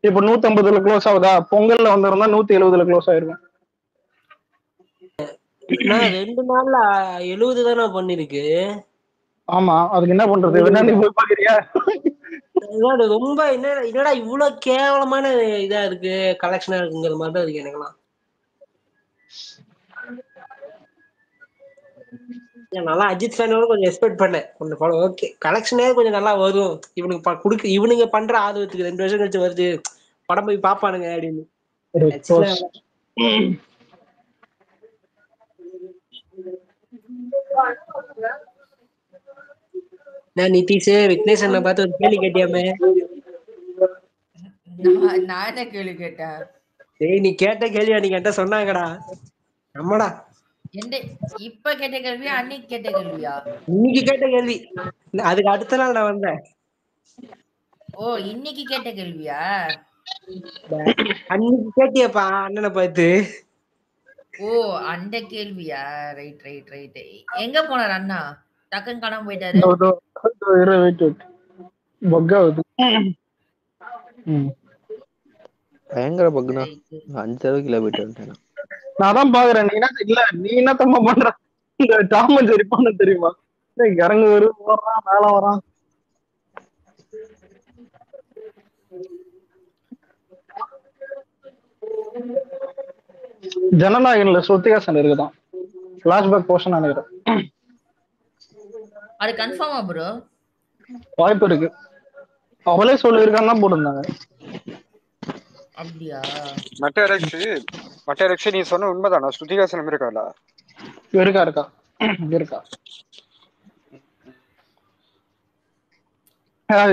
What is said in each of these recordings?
இப்ப 150ல க்ளோஸ் ஆகுதா, பொங்கல்ல வந்திருந்தா 170ல க்ளோஸ் ஆயிருக்கும். நான் 2 நாள்ல 70 தானே பண்ணிருக்கு. ஆமா, அதுக்கு என்ன பண்றது? வேணா நீ போய் பாக்குறியா? ரொம்ப என்னடா இவ்வளவு கேவலமான இதா இருக்கு, கலெக்ஷனா இருக்குங்கிற மாதிரி தான் இருக்கு எனக்குலாம். நல்லா அஜித் ஃபேனோட கொஞ்சம் எக்ஸ்பெக்ட் பண்ணேன். கொஞ்சம் ஓகே, கலெக்ஷனே கொஞ்சம் நல்லா வரும் இவனுங்க பண்ற ஆதரவுக்கு 2 வருஷம் கழிச்சு வருது, படம் போய் பாப்பானுங்க அப்படின்னு. நிதிஷ் விக்னேஷ் அண்ணா பார்த்து ஒரு கேள்வி கேட்டியாமே? நான் என்ன கேள்வி கேட்டேன்? டேய், நீ கேட்ட கேள்வி அன்னைக்கு என்கிட்ட சொன்னாங்கடா. நம்மடா இப்ப கேட்ட கேள்வியா அன்னைக்கு கேட்ட கேள்வியா? இன்னைக்கு கேட்ட கேள்வி, அதுக்கு அடுத்த நாள் நான் வந்தேன். ஓ, இன்னைக்கு கேட்ட கேள்வியா? அன்னைக்கு கேட்டியப்பா அண்ணனை பார்த்து. ஓ, அந்த கேள்வியா? Right right right. எங்க போனார் அண்ணா? டக்குன்னு காணாம போயிட்டாரு. பயங்கர பக்குனா 5 கிலோ போயிட்டு வந்துட்டேன். நான் தான் பாக்குறேன். நீ என்ன தம்மா பண்ற? இந்த டாம் அண்ட் ஜெர்ரி பண்ண தெரியுமா? இறங்கு வரும், வர்றான், மேல வரான். ஜனநாயகன்ல ஸ்ருதிஹாசன் இருக்குதான், பிளாஷ்பேக் போர்ஷன் நினைக்கிறேன். அது கன்ஃபார்மா ப்ரோ? வாய்ப்பு இருக்கு, அவளே சொல்லியிருக்கான்னு தான் போட்டிருந்தாங்க. அப்படியா? மட்டரக்ஷி நீ சொன்ன உண்மைதானா? ஸ்ருதிஹாசன் இருக்காளா? இருக்கா.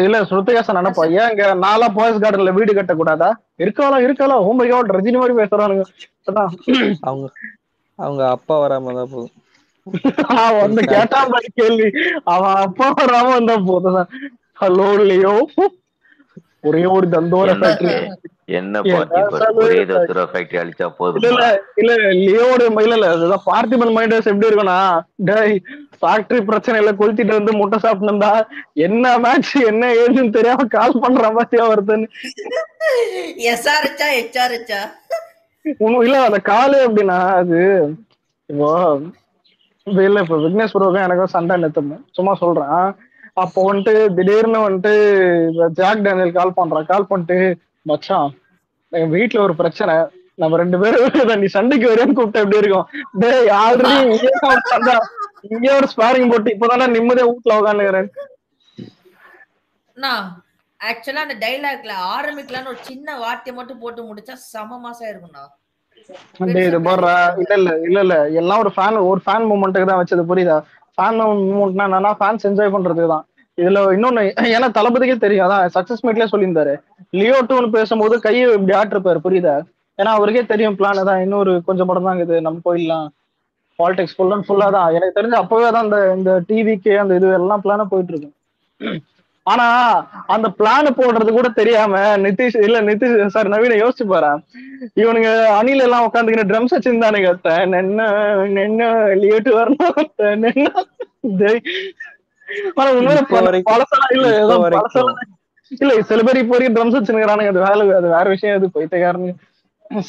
இல்ல, ஸ்ருதிஹாசன் நினைப்பா, ஏன் இங்க நாலா பாய்ஸ் கார்டன்ல வீடு கட்ட கூடாதா? இருக்காளா ஓ மை காட், ரஜினி மாதிரி பேசுறானுங்க. அவங்க அப்பா வராம தான் போதும். வந்து கேட்டா மாதிரி கேள்வி, அவன் அப்பா வராம வந்தா போதும். ஹலோ லியோ, ஒரே ஒரு தந்தோர ஃபேக்டரி என்ன ஒரே தந்தோர ஃபேக்டரி அழிச்சா போதும். இல்ல லியோட இல்ல அதுதான் பார்த்திபன் மைண்டர்ஸ் எப்படி இருக்கும்னா, டேய் ஃபேக்டரி பிரச்சனையில கொளுத்திட்டு வந்து முட்டை சாப்பிட்டுருந்தா என்ன மேட்ச் என்ன ஏதுன்னு தெரியாம கால் பண்ற மாதிரியா வருதுன்னு. இல்ல அந்த காலு எப்படின்னா, அது இப்ப விக்னேஷ் ப்ரோக்கும் எனக்கும் சண்டை நிறுத்தம் சும்மா சொல்றேன். அப்போ வந்துட்டு திடீர்னு வந்துட்டு ஜாக் டேனியல் கால் பண்ணிட்டு, மச்சான் எங்க வீட்டுல ஒரு பிரச்சனை, நம்ம 2 பேரும் நீ சண்டைக்கு வரையான்னு கூப்பிட்ட எப்படி இருக்கும்? டேய் ஆல்ரெடி இங்கே ஒரு ஸ்பாரிங் போட்டு இப்பதானே நிம்மதியா வீட்டுல உட்காந்துக்கிறேன். ஆக்சுவலா அந்த டைலாக்ல ஆரம்பிக்கலான்னு ஒரு சின்ன வார்த்தையை மட்டும் போட்டு முடிச்சா செம மாசா இருக்கும்ண்ணா. இல்ல எல்லாம் ஒரு ஃபேன் மூமெண்ட்டுக்கு தான் வச்சது, புரியுதா? ஃபேன் மூமெண்ட்னா என்னன்னா, ஃபேன்ஸ் என்ஜாய் பண்றதுக்கு தான். இதுல இன்னொன்னு, ஏன்னா தளபதிக்கே தெரியும், அதான் சக்சஸ் மீட்லயே சொல்லியிருந்தாரு, லியோ 2ன்னு பேசும்போது கையை இப்படி ஆட்டிருப்பாரு, புரியுதா? ஏன்னா அவருக்கே தெரியும் பிளான் தான், இன்னொரு கொஞ்சம் படம் தான் இது, நம்ம போயிடலாம். பாலிடிக்ஸ் ஃபுல்லா தான் எனக்கு தெரிஞ்சு அப்பவே தான் இந்த டிவிக்கு அந்த இது எல்லாம் பிளான போயிட்டு இருக்கு. ஆனா அந்த பிளான் போடுறது கூட தெரியாம நிதிஷ் சார் நவீன யோசிச்சு பாரு, இவனுங்க அணில எல்லாம் உட்காந்துக்கிற ட்ரம்ஸ் வச்சிருந்தானுங்க, லியோட்டு வரணும். ஆனா உண்மையில பழசெல்லாம் இல்ல சில பேர் இப்போ வரைக்கும் ட்ரம்ஸ் வச்சுருக்கானுங்க, அது வேற விஷயம், அது போயிட்டேக்காரனுங்க.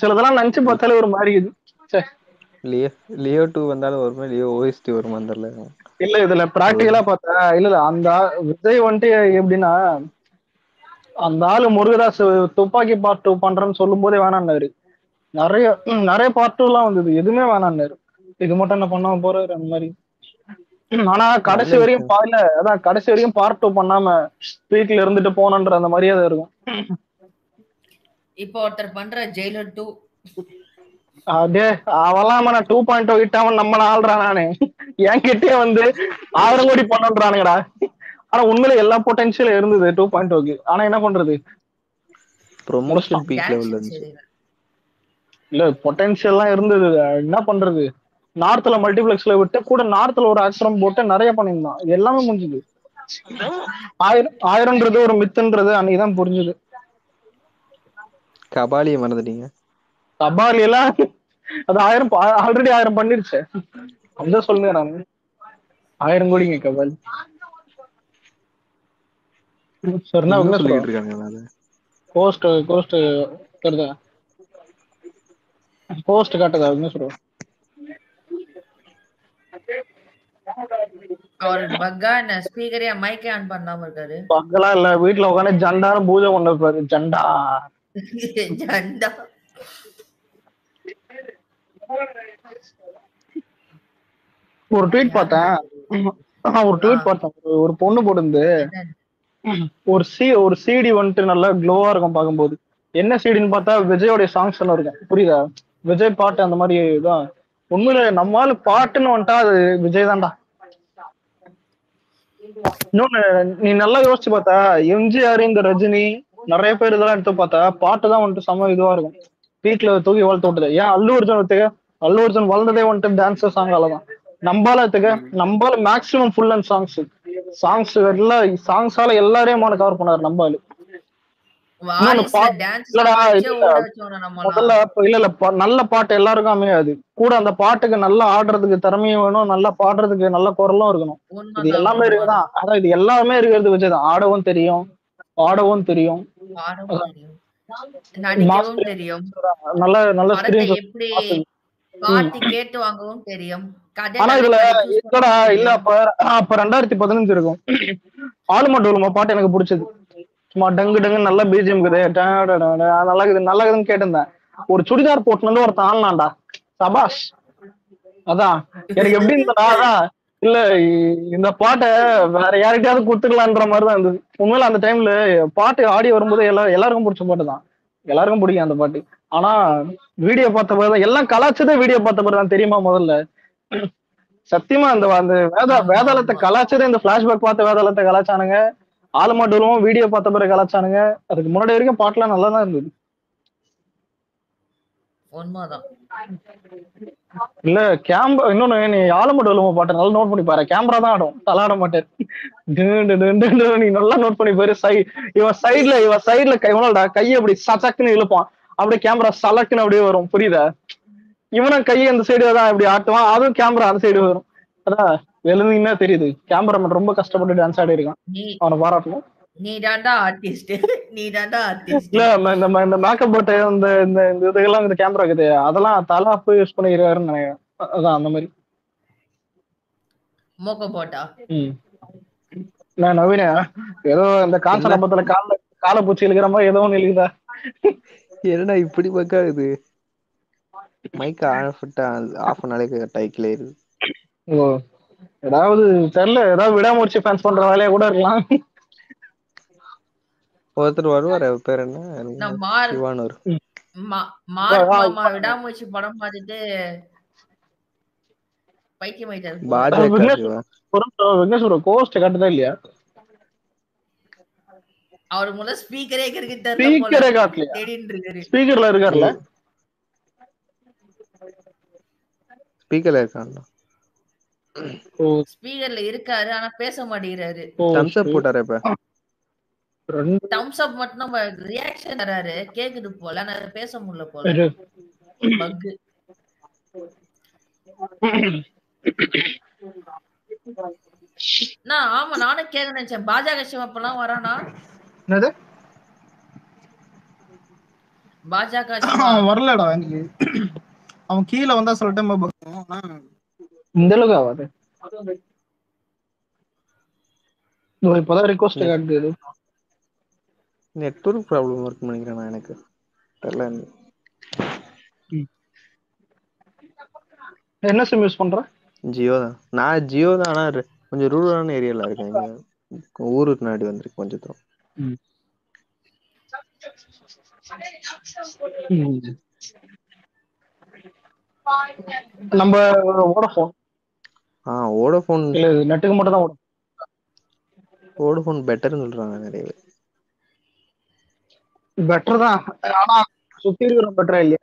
சிலதெல்லாம் நினைச்சு பார்த்தாலே ஒரு மாதிரி இது. லியோ 2 வந்தாலும் வருமா, லியோ OST வருமா தெரியல. இல்ல இதுல பிராக்டிகலா பார்த்தா இல்ல அந்த விஜய் வந்துட்டு எப்படின்னா, அந்த ஆளு முருகதாஸ் துப்பாக்கி பார்ட் 2 பண்றேன்னு சொல்லும் போதே வேணான்னாரு. நிறைய பார்ட் 2 எல்லாம் வந்தது, எதுவுமே வேணான்னாரு. இது மட்டும் என்ன பண்ணாம போறாரு அந்த மாதிரி. ஆனா கடைசி வரையும் கடைசி வரையும் பார்ட் 2 பண்ணாம வீட்டுல இருந்துட்டு போனன்ற அந்த மரியாதை இருக்கும். இப்போ ஒருத்தர் பண்ற ஜெயிலர் 2 அதே அவெல்லாம் 2.0 கிட்டவன் நம்ம ஆள்றான். நானு என்கிட்டயே வந்து 1000 கோடி பண்ணன்றானுங்கடா. ஆனா உண்மையில எல்லா பொட்டன்ஷியலும் இருந்தது 2.0க்கு. ஆனா என்ன பண்றது, ப்ரொமோஷன் பீக் லெவல்ல இருந்துச்சு. இல்ல பொட்டன்ஷியல் எல்லாம் இருந்தது, என்ன பண்றது? நார்த்ல மல்டிபிளெக்ஸ்ல விட்டு கூட நார்த்ல ஒரு ஆக்ரம் போட்டு நிறைய பண்ணியிருந்தான், எல்லாமே முடிஞ்சுது. 1000ன்றது ஒரு மித்துன்றது அன்னைக்குதான் புரிஞ்சுது. கபாலியை மறந்துட்டீங்க. கபாலி எல்லாம் அது 1000 ஆல்ரெடி 1000 பண்ணிருச்சு. அப்படிதான் சொல்லுங்க, நானு 1000 கோடிங்க கபாலி. சொல்லிட்டு இருக்காங்க. கோஸ்ட் கோஸ்ட் தருதா கோஸ்ட் காட்டுதா என்ன சொல்றோம் அவர் பக்கா என்ன ஸ்பீக்கரே மைக்கே ஆன் பண்ணாம இருக்காரு. பக்கெல்லாம் இல்ல வீட்டுல உட்காந்து ஜண்டாரும் பூஜை கொண்டிருப்பாரு ஜண்டா. ஜண்டா. ஒரு ட்வீட் பார்த்தேன் ஒரு ட்வீட் பார்த்தேன் ஒரு பொண்ணு போட்டு ஒரு சிடி வந்துட்டு நல்லா க்ளோவா இருக்கும் பார்க்கும்போது. என்ன சிடின்னு பார்த்தா விஜயோடைய சாங்ஸ் எல்லாம் இருக்கும். புரியுதா? விஜய் பாட்டு அந்த மாதிரி தான். உண்மையில நம்மளால பாட்டுன்னு வந்துட்டா அது விஜய் தான்டா. இன்னொன்னு நீ நல்லா யோசிச்சு பார்த்தா எம்ஜிஆர் இந்த ரஜினி நிறைய பேர் இதெல்லாம் எடுத்து பார்த்தா பாட்டு தான் வந்துட்டு செம இதுவா இருக்கும். வீட்டுல தூக்கி வளர்த்து விட்டது. ஏன் அல்லு அர்ஜுன் வளர்ந்ததே வந்துட்டு டான்ஸ் சாங்காலதான். நம்பால மேக்சிமம் ஃபுல் அண்ட் சாங்ஸ் எல்லாம் சாங்ஸால எல்லாரையும் கவர் பண்ணாரு நம்பாலு. முதல்ல இல்ல நல்ல பாட்டு எல்லாருக்கும் அமையாது. கூட அந்த பாட்டுக்கு நல்லா ஆடுறதுக்கு திறமையும் வேணும், நல்லா பாடுறதுக்கு நல்ல குரலும் இருக்கணும். இது எல்லாமே இருக்குதான். அதான் இது எல்லாமே இருக்கிறது விஜய் தான். ஆடவும் தெரியும், பாடவும் தெரியும், நல்ல நல்ல பாட்டு கேட்டு வாங்கவும் தெரியும். ஆனா இதுல இல்ல அப்ப 2015 இருக்கும். ஆளுமா டோலுமா பாட்டு எனக்கு பிடிச்சது. சும்மா டங்கு டங்கு நல்ல பிஜிஎம் நல்லா இருக்குதுன்னு கேட்டிருந்தேன். ஒரு சுடிதார் போட்டுல இருந்து ஒருத்தன் ஆடலாம்டா சபாஷ். அதான் எனக்கு எப்படி இருந்ததா அதான் இல்ல இந்த பாட்டை வேற யார்கிட்டயாவது கொடுத்துக்கலான்ற மாதிரிதான் இருந்தது. உண்மையில அந்த டைம்ல பாட்டு ஆடி வரும்போது எல்லாருக்கும் பிடிச்ச பாட்டு தான். எல்லாருக்கும் பிடிக்கும் அந்த பாட்டு. ஆனா வீடியோ பார்த்த பிறகுதான் எல்லாம் கலாச்சதே வீடியோ பார்த்த பிறகுதான் தெரியுமா முதல்ல. சத்தியமா அந்த வேதாளத்தை கலாச்சதே இந்த பிளாஷ்பேக் பார்த்த வேதாளத்தை கலாச்சானுங்க. ஆலமாட்டூரும் வீடியோ பார்த்த பிறகு கலாச்சானுங்க. அதுக்கு முன்னாடி வரைக்கும் பாட்டுலாம் நல்லா தான் இருந்தது. இல்ல கேமரா இன்னொன்னு நீ ஆலமாட்டூர் பாட்டு நல்லா நோட் பண்ணி பாரு. கேமரா தான் ஆடும், தலாட மாட்டாரு. நீ நல்லா நோட் பண்ணி பாரு. இவன் சைட்ல கையை அப்படி சச்சக்குன்னு இழுப்பான். அப்படியே கேமரா சலக்குன்னு அப்படியே வரும். புரியுதா? இவனும் கையை அந்த சைடு தான் இப்படி ஆட்டுவான். அதுவும் கேமரா அந்த சைடு வரும். அதான் எழுந்தீங்கன்னா தெரியுது. கேமராமேன் ரொம்ப கஷ்டப்பட்டு டான்ஸ் ஆடி இருக்கான். அவனை பாராட்டணும். இல்ல இந்த மேக்கப் போட்டு இந்த இதுக்கெல்லாம் இந்த கேமரா இருக்குது. அதெல்லாம் தலாப்பு யூஸ் பண்ணிக்கிறாருன்னு நினைக்கிறேன். அதான் அந்த மாதிரி நான் நவீன ஏதோ இந்த காஞ்சன பத்துல காலை பூச்சி இழுக்கிற மாதிரி ஏதோ ஒண்ணு இழுக்குதா? என்னடா இப்படி பக்காது மைக் ஆஃப் பண்ணாலே டைக்கில் இருக்கு. ஓ ஏதாவது தெரியல. ஏதாவது விடாமுயற்சி ஃபேன்ஸ் பண்ற வேலையா கூட இருக்கலாம். ஒருத்தர் வருவாரு, பேர் என்ன விடாமுயற்சி படம் பார்த்துட்டு கோஸ்ட் காட்டுதா இல்லையா? அவரு முதல்ல ஸ்பீக்கரே காட்டலையா? ஸ்பீக்கர்ல இருக்காருல்ல? ஸ்பீக்கர்ல இருக்காங்க. ஸ்பீக்கர்ல இருக்காரு ஆனா பேச மாட்டேங்கிறாரு. தம்ஸ் அப் போட்டாரு. இப்ப தம்ஸ் அப் மட்டும் நம்ம ரியாக்ஷன் தராரு. கேக்குது போல ஆனா பேச முடியல போல. பக் நான் ஆமா நானும் கேட்க நினைச்சேன். பாஜக சிவப்பெல்லாம் வரானா? என்னது பாஜக வரலடா எனக்கு. அவன் கீழே வந்தா சொல்ல டைம் இந்த அளவுக்கு ஆகாது. இப்பதான் ரிக்வெஸ்ட் காட்டுது. நெட்வொர்க் ப்ராப்ளம் இருக்குன்னு நினைக்கிறேன். எனக்கு தெரியல. என்ன சிம் யூஸ் பண்ற? ஜியோ தான். நான் ஜியோ தான். ஆனா கொஞ்சம் ரூரலான ஏரியால இருக்கேன். இங்க ஊருக்கு நாடி வந்திருக்கு கொஞ்சம் தூரம். நம்ம வோடஃபோன் வோடஃபோன் இல்ல நெட்டுக்கு மட்டும் தான். வோடஃபோன் பெட்டர்னு சொல்றாங்க நிறைய பேர். பெட்டர் தான் ஆனா சுத்தி இருக்கிற பெட்டரா இல்லையா?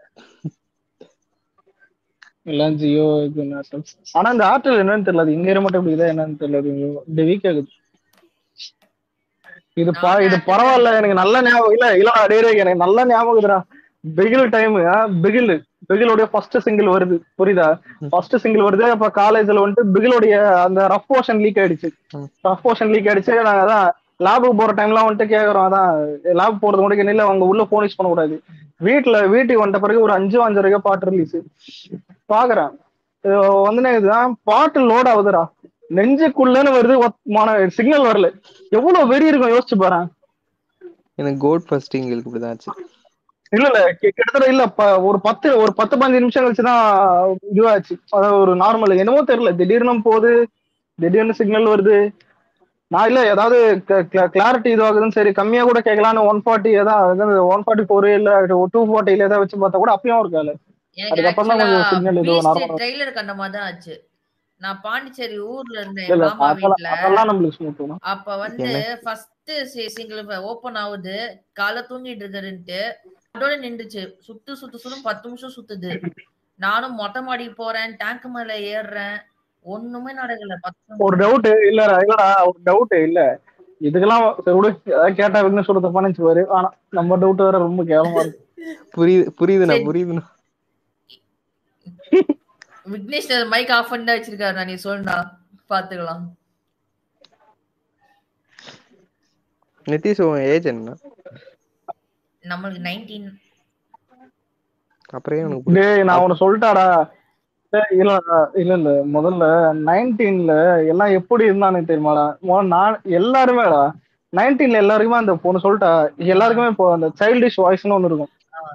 எல்லாம் ஜியோ ஆனா இந்த ஆர்டெல் என்னன்னு தெரியல. இங்க மட்டும் இப்படி இதான் என்னன்னு தெரியல. இந்த வீக் ஆகுது. இது பரவாயில்ல. எனக்கு நல்ல ஞாபகம் இல்ல எனக்கு நல்ல ஞாபகம். பிகில் டைம் பிகிலோடைய ஃபர்ஸ்ட் சிங்கிள் வருது. புரியுதா? ஃபர்ஸ்ட் சிங்கிள் வருது. அப்ப காலேஜ்ல வந்துட்டு பிகிலோடைய அந்த ரஃப் போர்ஷன் லீக் ஆயிடுச்சு. நாங்க அதான் லேபுக்கு போற டைம்லாம் வந்துட்டு கேக்குறோம். அதான் லேப் போறது கூட இல்ல, அவங்க உள்ள போன் யூஸ் பண்ணக்கூடாது. வீட்டுக்கு வந்த பிறகு ஒரு 5 பாட்டு ரிலீஸ் பாக்குறேன். வந்து இதுதான் பாட்டு லோட் ஆகுதுடா, நெஞ்சுக்குள்ளன்னு வருது, சிக்னல் வரல. எவ்வளவு வெறி இருக்கும் யோசிச்சு பாரு. எனக்கு கோட் ஃபர்ஸ்ட் எங்களுக்கு இப்படிதான் ஆச்சு. இல்ல கிட்டத்தட்ட இல்ல ஒரு 10-15 நிமிஷம் கழிச்சுதான் இதுவாச்சு. அதாவது ஒரு நார்மல் என்னமோ தெரியல, திடீர்னு சிக்னல் வருது. நான் இல்ல ஏதாவது கிளாரிட்டி இதுவாகுதுன்னு சரி கம்மியா கூட கேட்கலான்னு 140 ஏதாவது 144 இல்ல 240 ஏதாவது வச்சு பார்த்தா கூட அப்பயும் இருக்காது. எனக்கு அதுக்கப்புறம் தான் ஆக்சுவலா கொஞ்சம் சிக்னல் இது பீஸ்ட் நார்மல். ட்ரெய்லர் கண்ட மாதிரி தான் ஆச்சு. நான் பாண்டிச்சேரி ஊர்ல இருந்தேன் இல்ல என் மாமா வீட்டுல. அதெல்லாம் நம்மளுக்கு ஸ்மூத். அப்ப வந்து ஃபர்ஸ்ட் சிங்கிள் ஓபன் ஆகுது, காலை தூங்கிட்டு இருக்கிறன்ட்டு அதோட நின்றுச்சு. சுத்து 10 நிமிஷம் சுத்துது. நானும் மொட்டை மாடிக்கு போறேன், டேங்க் மேல ஏறுறேன், ஒண்ணுமே நடக்கல. ஒரு டவுட் இல்லடா ஒரு டவுட் இல்ல இதுக்கெல்லாம் கேட்டா என்ன சொல்றது தப்பானு வரு. ஆனா நம்ம டவுட் வேற ரொம்ப கேவலமா இருக்கு. புரியுதுண்ணா. விக்னேஷ் மைக் ஆஃப் பண்ணி வச்சிருக்காரு, நீ சொல்லுடா பாத்துக்கலாம். நிதிஷ் ஏஜ் என்ன? நம்மளுக்கு 19. அப்புறம் நான் உன்னை சொல்லிட்டாடா. இல்ல முதல்ல 19ல எல்லாம் எப்படி இருந்தானு தெரியுமாடா? நான் எல்லாருமேடா 19ல எல்லாருக்குமே அந்த பொண்ணு சொல்லிட்டா, எல்லாருக்குமே இப்போ அந்த சைல்டிஷ் வாய்ஸ்னு ஒண்ணு இருக்கும்.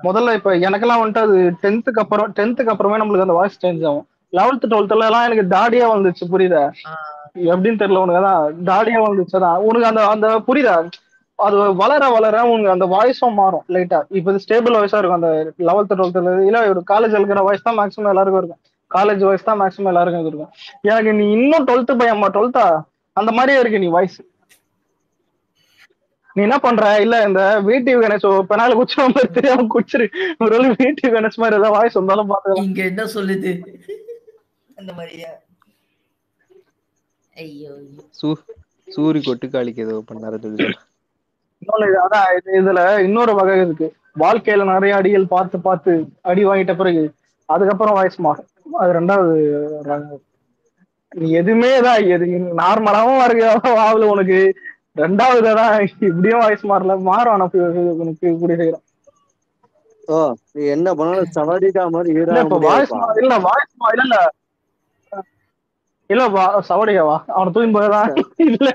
முதல்ல இப்ப எனக்கெல்லாம் வந்துட்டு அது 10th அப்புறமே நம்மளுக்கு அந்த வாய்ஸ் சேஞ்ச் ஆகும். 11th 12th எல்லாம் எனக்கு தாடியா வந்துச்சு, புரியுதா? எப்படின்னு தெரியல உனக்கு, அதான் தாடியா வந்துச்சுதான் உனக்கு அந்த அந்த புரியுதா? அது வளர உனக்கு அந்த வாய்ஸும் மாறும் லைட்டா. இப்ப இது ஸ்டேபிள் வாய்ஸா இருக்கும். அந்த 11th 12th இல்ல ஒரு காலேஜ் இருக்கிற வாய்ஸ் தான் மேக்ஸிமம் எல்லாருக்கும் இருக்கும். காலேஜ் வாய்ஸ் தான் மேக்ஸிமம் எல்லாருக்கும் இருக்கும். எனக்கு நீ இன்னும் 12th பையன்மா, 12th அந்த மாதிரியே இருக்கு நீ வாய்ஸ். நீ என்ன பண்ற? இல்ல இந்த வீடியோ கணேஷ் பெனால குச்சி மாதிரி தெரியாம குச்சிரு. ஒரு வீடியோ கணேஷ் மாதிரி ஏதாவது வாய்ஸ் வந்தாலும் பாத்துக்கலாம். இங்க என்ன சொல்லுது அந்த மாதிரியா? ஐயோ சூரி கொட்டுக்காளிக்கு ஏதோ பண்ணாரு சொல்லி அதான் இதுல இன்னொரு வகை இருக்கு. வாழ்க்கையில நிறைய அடிகள் பார்த்து அடி வாங்கிட்ட பிறகு அதுக்கப்புறம் வாய்ஸ் மாறும். அது 2வது. நீ எதுவுமே தான் எது நார்மலாவும் ஆகுது உனக்கு. 2வது தான் இப்படியும் வாய்ஸ் மாறல, மாறும். உனக்கு கூடிய செய்யறோம். நீ என்ன பண்ணாலும் சவாடிக்கா மாதிரி இப்ப வாய்ஸ் இல்ல இல்ல சவடியாவா அவனை தூக்கி போயதான் இல்ல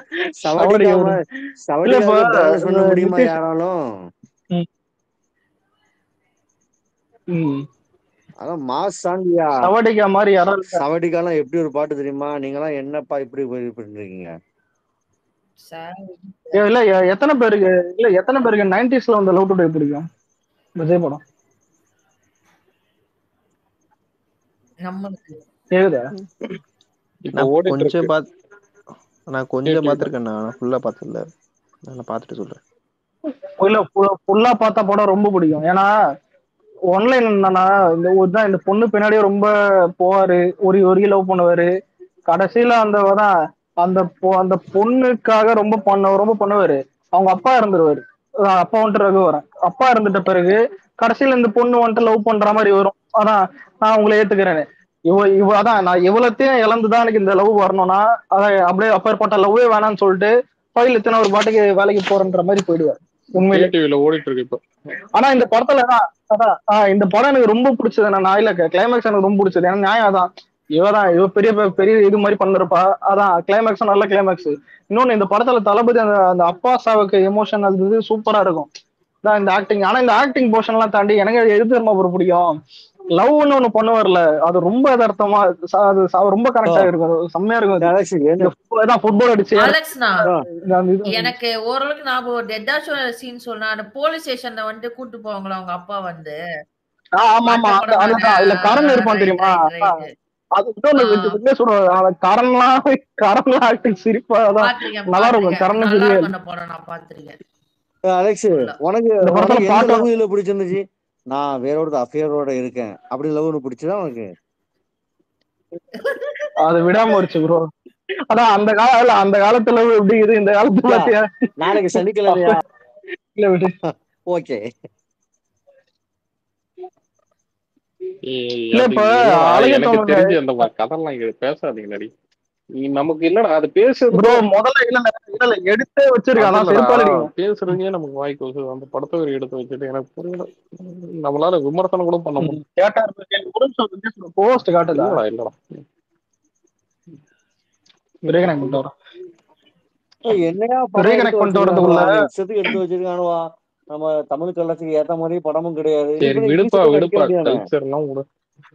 பண்ண முடியுமா யாராலும்? அதான் மாஸ் சாங்கியா சவடிக்கா மாதிரி யாராவது. சவடிக்காலாம் எப்படி ஒரு பாட்டு தெரியுமா? நீங்க எல்லாம் என்னப்பா இப்படி பண்றீங்க? இல்ல எத்தனை பேருக்கு 90sல வந்த லவ் டுடே பிடிக்கும் விஜய் படம்? கேக்குதா? நான் கொஞ்சம் பாத்துருக்கேன், நான் ஃபுல்லா பார்த்ததில்ல. நான் பார்த்துட்டு சொல்றேன். இல்ல ஃபுல்லா பார்த்தா படம் ரொம்ப பிடிக்கும். ஏன்னா ஒன்லைன் என்னன்னா, இந்த பொண்ணு பின்னாடியே ரொம்ப போவாரு, ஒரு லவ் பண்ணுவாரு. கடைசியில அந்த பொண்ணுக்காக ரொம்ப பண்ணுவாரு. அவங்க அப்பா இறந்துருவாரு. அப்பா வந்துட்டு ரகுவரன் அப்பா இருந்துட்ட பிறகு கடைசியில இந்த பொண்ணு வந்துட்டு லவ் பண்ற மாதிரி வரும். அதான் நான் உங்களை ஏத்துக்கிறேன்னு. அதான் நான் இவ்வளத்தையும் இழந்துதான் எனக்கு இந்த லவ் வரணும்னா அதான் அப்படியே அப்பேற்பட்ட லவ்வே வேணாம்னு சொல்லிட்டு ஃபைல் எத்தனை ஒரு பாட்டுக்கு வேலைக்கு போறன்ற மாதிரி போயிடுவார். உண்மையில ஓடிட்டு இருக்கு இப்போ. ஆனா இந்த படத்துல இந்த படம் எனக்கு ரொம்ப பிடிச்சது என்னன்னா, இல்ல கிளைமேக்ஸ் எனக்கு ரொம்ப பிடிச்சது. ஏன்னா நியாயம் அதான், இவ பெரிய இது மாதிரி பண்ணிருப்பா. அதான் கிளைமேக்ஸ் நல்ல கிளைமேக்ஸ். இன்னொன்னு இந்த படத்துல தளபதி அந்த அப்பா சாவுக்கு எமோஷன் அது சூப்பரா இருக்கும். இந்த ஆக்டிங். ஆனா இந்த ஆக்டிங் போர்ஷன் எல்லாம் தாண்டி எனக்கு எது தெரியுமா ஒரு பிடிக்கும்? லவ்னு ஒண்ணு பண்ணுவார்ல, அது ரொம்ப யதார்த்தமா அது ரொம்ப கனெக்ட் ஆகிருக்கும். செம்மையா இருக்கும். ஃபுட்பால் அடிச்சு எனக்கு ஓரளவுக்கு ஞாபகம். டெட்டா ஷோ சீன் சொன்னா அந்த போலீஸ் ஸ்டேஷன்ல வந்து கூட்டு போவாங்களா அவங்க அப்பா வந்து. ஆமா இல்ல கரண் இருப்பான் தெரியுமா? அது கரண்லாம் ஆக்டிங் சிரிப்பா நல்லா இருக்கும். கரண் நான் பாத்திருக்கேன். அலெக்ஸ், உனக்கு எந்த லவ் இதுல பிடிச்சிருந்துச்சு? நான் வேறோட அஃபேரோட இருக்கேன் அப்படி லவ் பிடிச்சதா உனக்கு? அது விடாம இருச்சு ப்ரோ. அதான் அந்த காலத்துல எப்படி இது, இந்த காலத்துல நாளைக்கு சனிக்கிழமையா? இல்ல விடு. ஓகே. எனக்கு தெரிஞ்சு அந்த கதெல்லாம் இங்க பேசாதீங்க. நமக்கு இல்லடா அது பேசுறது ப்ரோ முதல்ல இல்ல எடுத்தே அது வச்சிருக்கான் இல்லடா செருப்பாலடிங்க. பேசுறதுக்கே நமக்கு வாய்க்கு வருது. அந்த படத்தை ஒரு எடுத்து வச்சுட்டு எனக்கு புரியல. நம்மளால விமர்சனம் கூட பண்ண முடியும். போஸ்ட் காட்டுதா இல்லடா இல்லடா ரீகனெக்ட் பண்ணிட்டு வரேன். என்னையா படம் எடுத்து ரீகனெக்ட் பண்ணிட்டு வச்சிருக்கானுவா, வரதுக்குள்ள இஷ்டத்துக்கு எடுத்து வச்சிருக்கானுவா. நம்ம தமிழ் கலாச்சாரத்துக்கு ஏத்த மாதிரி படமும் கிடையாது. சரி இப்ப விடுப்பா ஈஸியா நடிக்க விடுப்பா வேண்டியதானே. கல்ச்சர் எல்லாம் விடு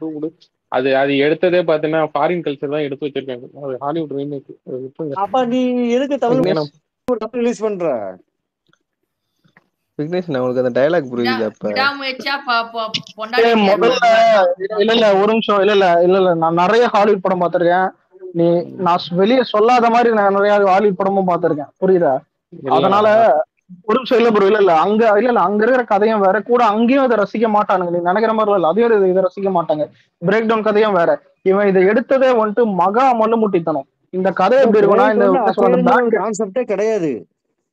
விடு, விடு. அது அது எடுத்ததே பாத்தீங்கன்னா ஃபாரின் கல்ச்சர் தான் எடுத்து வச்சிருக்காங்க. அது ஹாலிவுட் ரீமேக். அப்ப நீ எதுக்கு தமிழ் விக்னேஷ் ரிலீஸ் பண்ற? விக்னேஷ் உங்களுக்கு அந்த டயலாக் புரியுது அப்ப? விடாமுயற்சியா பொண்டாட்டி முதல்ல இல்ல ஒரு நிமிஷம் இல்ல நான் நிறைய ஹாலிவுட் படம் பார்த்திருக்கேன். நான் வெளியே சொல்லாத மாதிரி நான் நிறைய ஹாலிவுட் படமும் பார்த்திருக்கேன், புரியுதா? அதனால ஒரு நிமிஷம் இல்ல ப்ரோ, இல்ல அங்க அங்க இருக்கிற கதையும் வேற கூட, அங்கேயும் இதை ரசிக்க மாட்டானுங்க. நீ நினைக்கிற மாதிரி இல்ல, அதையும் இதை ரசிக்க மாட்டாங்க. பிரேக் டவுன் கதையும் வேற. இவன் இதை எடுத்ததே வந்துட்டு மகா மல்லுமுட்டித்தனம். இந்த கதை எப்படி இருக்கும்னா இந்த கான்செப்டே கிடையாது.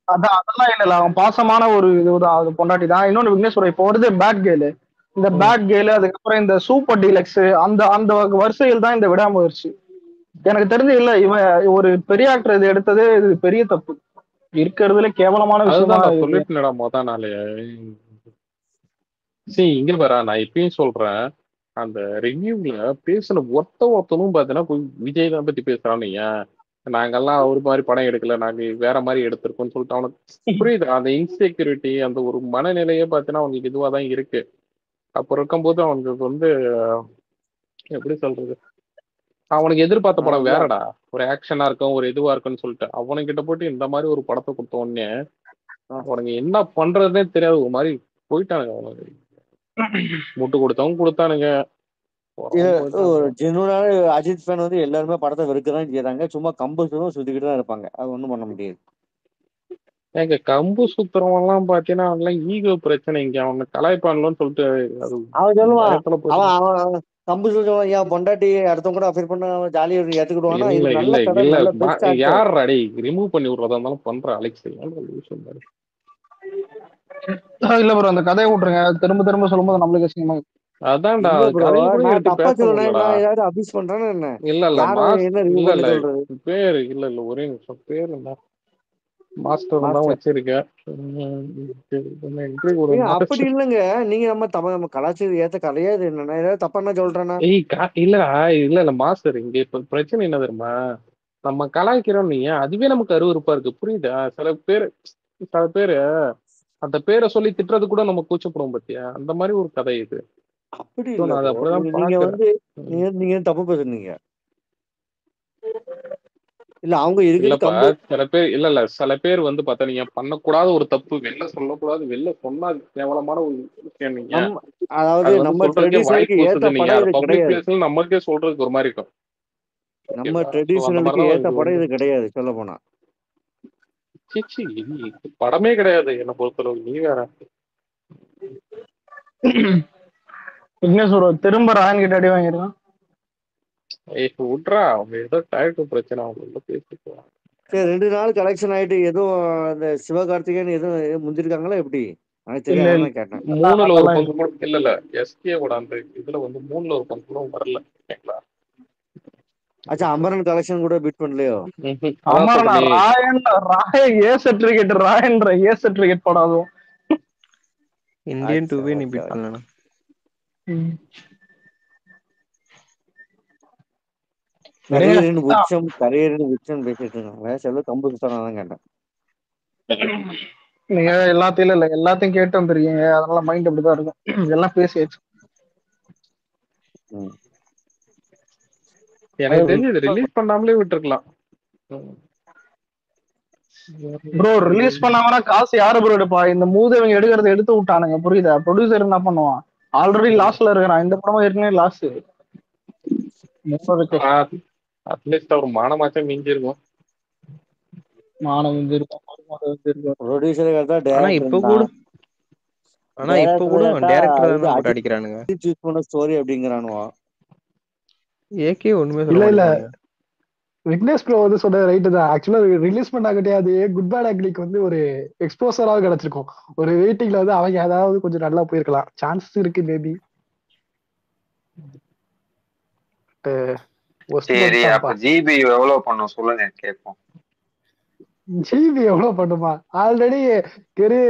அதெல்லாம் இல்ல, அவன் பாசமான ஒரு இதுதான், அது பொண்டாட்டி தான். இன்னொன்னு விக்னேஸ்வரர் இப்போ வருது பேட் கேலு. இந்த பேட் கேலு அதுக்கப்புறம் இந்த சூப்பர் டீலக்ஸ் அந்த அந்த வரிசையில் தான் இந்த விடாமுயற்சி. எனக்கு தெரிஞ்சு இல்ல, இவன் ஒரு பெரிய ஆக்டர் இது எடுத்ததே இது பெரிய தப்பு, இருக்கிறதுல கேவலமான விஷயமா அதுதான் நான் இருக்கு. சொல்லிட்டு மொத நாளே. சரி இங்க வரா, நான் இப்பயும் சொல்றேன், அந்த ரிவ்யூல பேசின ஒருத்தனும் பாத்தீங்கன்னா போய் விஜய் தான் பத்தி பேசுறான்னு, நாங்கெல்லாம் ஒரு மாதிரி படம் எடுக்கல, நாங்க வேற மாதிரி எடுத்திருக்கோம்னு சொல்லிட்டு அவனுக்கு புரியுது. அந்த இன்செக்யூரிட்டி அந்த ஒரு மனநிலையே பார்த்தீங்கன்னா அவனுக்கு இதுவா தான் இருக்கு. அப்போ இருக்கும்போது அவனுக்கு வந்து எப்படி சொல்றது, அவனுக்கு எதிர்பார்த்த படம் வேறடா, ஒரு ஆக்ஷனா இருக்கும் ஒரு இதுவா இருக்குன்னு சொல்லிட்டு அவனுக்கிட்ட போட்டு இந்த மாதிரி ஒரு படத்தை கொடுத்த உடனே அவனுக்கு என்ன பண்றதுன்னே தெரியாது, ஒரு மாதிரி போயிட்டானுங்க. அவனுக்கு முட்டு கொடுத்தவங்க கொடுத்தானுங்க. ஜெனுவனான அஜித் ஃபேன் வந்து எல்லாருமே படத்தை வெறுக்கதான் செய்யறாங்க. சும்மா கம்பு சுத்திக்கிட்டு தான் இருப்பாங்க. அது ஒண்ணும் பண்ண முடியாது. எங்க கம்பு சுத்துறவங்க எல்லாம் பாத்தீங்கன்னா அவங்களாம் ஈகோ பிரச்சனை. இங்க அவனை கலாய்ப்பான்லன்னு சொல்லிட்டு அது அவன் சொல்லுவான், பயத்துல அவன் கம்பு சொல்லுவான், ஏன் பொண்டாட்டி அடுத்தவங்க கூட அஃபேர் பண்ண ஜாலியா ஏத்துக்கிடுவானா? இல்ல இது இல்ல நல்ல கதை, இல்ல நல்ல பெஸ்ட் ஆக்டர். யார் அடி ரிமூவ் பண்ணி விடுறதா இருந்தாலும் பண்ற அலெக்ஸ் இல்ல ப்ரோ, அந்த கதையை விட்டுருங்க, திரும்ப திரும்ப சொல்லும்போது நம்மளுக்கு அசிங்கமா இருக்கு. அதான்டா இல்ல ப்ரோ, கதையை கூட நான் எடுத்து தப்பா பேச சொல்றேன், முடியலடா. நான் ஏதாவது அபியூஸ் பண்றேன்னு என்ன? இல்ல இல்ல யார என்ன ரிவ்யூ இல்ல பண்ணி இல்ல சொல்றது? பேரு இல்ல இல்ல ஒரே நிமிஷம் பேரு என்ன மாஸ்டர் தான் வச்சிருக்கேன். அப்படி இல்லங்க, நீங்க நம்ம கலாச்சாரம் ஏத்த கதையா இது என்ன? ஏதாவது தப்பா சொல்றேன்னா? இல்லடா இல்ல இல்ல மாஸ்டர், இங்க இப்ப பிரச்சனை என்ன தெரியுமா, நம்ம கலாய்க்கிறோம் நீ அதுவே நமக்கு அருவருப்பா இருக்கு, புரியுதா? சில பேரு அந்த பேரை சொல்லி திட்டுறது கூட நம்ம கூச்சப்படுவோம் பத்தியா, அந்த மாதிரி ஒரு கதை இது. அப்படி இல்ல நான் அப்படிதான் நீங்க பாக்குறேன். வந்து நீங்க தப்பு பேசுறீங்க. இல்ல அவங்க இல்லப்பா இருக்கிறது சில பேர் இல்ல சில பேர் வந்து பார்த்தா நீங்க பண்ணக்கூடாத ஒரு தப்பு வெளில சொல்லக்கூடாது, வெளில சொன்னா கேவலமான ஒரு விஷயம். நீங்க அதாவது அது வந்து நம்ம சொல்றதுக்கே வாய் ட்ரெடிஷனுக்கு ஏத்த கூசுது. நீங்க படம் அது இது பப்ளிக் கிடையாது. பிளேஸ்ல நமக்கே சொல்றதுக்கு ஒரு மாதிரி இருக்கும். நம்ம அந்த ட்ரெடிஷனலுக்கு மாதிரிதான் ஏத்த இது படம் வந்து இது கிடையாது சொல்ல போனா. சிச்சி படமே கிடையாது என்ன பொறுத்தளவு. நீ வேற விக்னேஸ்வரர் திரும்ப ராயன் கிட்ட அடி வாங்கிருக்கான். விட்றா, அவங்க ஏதோ டைரக்டர் பிரச்சனை, அவங்க பேசிட்டு. சரி 2 நாள் கலெக்ஷன் ஆயிட்டு எதுவும் அந்த சிவகார்த்திகேயன் எதுவும் முந்திருக்காங்களா எப்படி? எனக்கு தெரியாது கேட்டேன். 3ல ஒரு பங்கு கூட இல்ல எஸ்கே ஓட அந்த இதுல வந்து 3ல ஒரு பங்கு கூட வரல. அச்சா அமரன் கலெக்ஷன் கூட பிட் பண்ணலையோ? அமரனா ராயன் ஏ சர்டிபிகேட் படாதும் இந்தியன் 2 நீ பிட் பண்ணலனா கரியரின் உச்சம் பேசிட்டு இருக்காங்க. செல்வ கம்பு சுத்தம் கேட்டேன். நீங்க எல்லாத்தையும் கேட்டு வந்துருக்கீங்க, அதனால மைண்ட் அப்படிதான் இருக்கும். எல்லாம் பேசியாச்சு. எனக்கு தெரிஞ்சு இதை ரிலீஸ் பண்ணாமலே விட்டுருக்கலாம். ப்ரோ ரிலீஸ் பண்ணாமனா காசு யாரு ப்ரோ எடுப்பா? இந்த மூதேவங்க எடுத்து விட்டானுங்க, புரியுதா? ப்ரொடியூசர் என்ன பண்ணுவான்? ஆல்ரெடி லாஸ்ட்ல இருக்கிறான். இந்த படமும் ஏற்கனவே லாஸ்ட். அட்லீஸ்ட் ஒரு மானமாச்சும் மிஞ்சிருக்கும். மானம் மிஞ்சிருக்கும். ப்ரொடியூசர் கேட்டா டைரக்டர் தான். ஆனா இப்ப கூட டைரக்டர் தான் போட்டு அடிக்கிறானுங்க. சூஸ் பண்ண ஸ்டோரி அப்படிங்கறானுவா. ஏகே ஒண்ணுமே சொல்ல மாட்டேங்கிறாங்க. விக்னேஷ் ப்ரோ வந்து சொன்ன ரைட்டு தான். ஆக்சுவலா ரிலீஸ் பண்ணா கிடையாது, குட் பேட் அக்லிக்கு வந்து ஒரு எக்ஸ்போசராக கிடைச்சிருக்கும். ஒரு வெயிட்டிங்ல வந்து அவங்க ஏதாவது கொஞ்சம் நல்லா போயிருக்கலாம், சான்ஸ் இருக்கு மேபி. சரி அப்ப ஜிபி எவ்வளவு பண்ணும் சொல்லுங்க கேட்போம். ஜிபி எவ்வளவு பண்ணுமா? ஆல்ரெடி பெரிய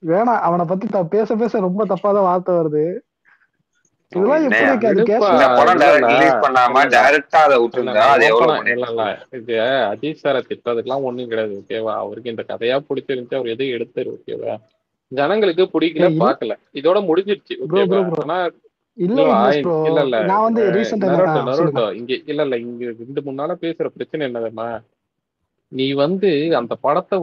வேணாம், அவனை பத்தி பேச பேச ரொம்ப தப்பாதான் வார்த்தை வருது. இதெல்லாம் எப்படி அது கேஷ் இந்த படம் டைரக்ட் ரிலீஸ் பண்ணாம டைரக்டா அதை விட்டுருந்தா அது எவ்வளவு இல்ல இது அஜித் சாரை திட்டதுக்கெல்லாம் ஒண்ணும் கிடையாது ஓகேவா. அவருக்கு இந்த கதையா பிடிச்சிருந்துச்சு, அவர் எதையும் எடுத்தாரு ஓகேவா. ஜனங்களுக்கு பிடிக்கல பாக்கல, இதோட முடிஞ்சிருச்சு ஓகேவா. ஆனா இல்ல இங்க இல்ல இங்க 2-3 நாளா பேசுற பிரச்சனை என்னதுன்னா, நீ அந்த படத்தை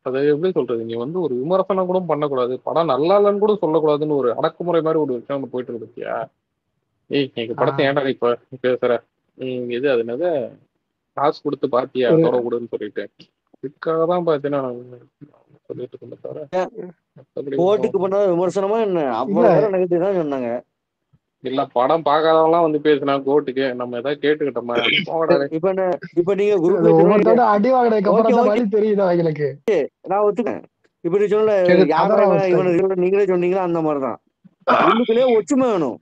அதை எப்படி சொல்றது, நீ ஒரு விமர்சனம் கூட பண்ணக்கூடாது, படம் நல்லா இல்லைன்னு கூட சொல்லக்கூடாதுன்னு ஒரு அடக்குமுறை மாதிரி ஒரு விஷயம் போயிட்டு இருந்துச்சியா. ஏய் எங்க படத்தை ஏன்டா இப்ப பேசுற, இது அது என்னது காசு கொடுத்து பாத்தியா தொட கூடன்னு சொல்லிட்டு இதுக்காக தான் பாத்தீங்கன்னா சொல்லிட்டு இருந்த தவிர கோர்ட்டுக்கு பண்ண விமர்சனமா என்ன அவ்வளவு நெகட்டிவ் தான் சொன்னாங்க. இல்ல படம் பார்க்காதவெல்லாம் பேசினா கோர்ட்டுக்கு நம்ம ஏதாவது கேட்டுக்கிட்டோமா. இப்ப நீங்க குரூப்ல அடி வாங்கினதுக்கு தெரியுதா எங்களுக்கு, நான் ஒத்துக்கேன். இப்ப நீ சொல்ல யாரா இவனை நீங்களே சொன்னீங்களா, அந்த மாதிரிதான் உள்ளுக்குள்ளே ஒற்றுமை வேணும்.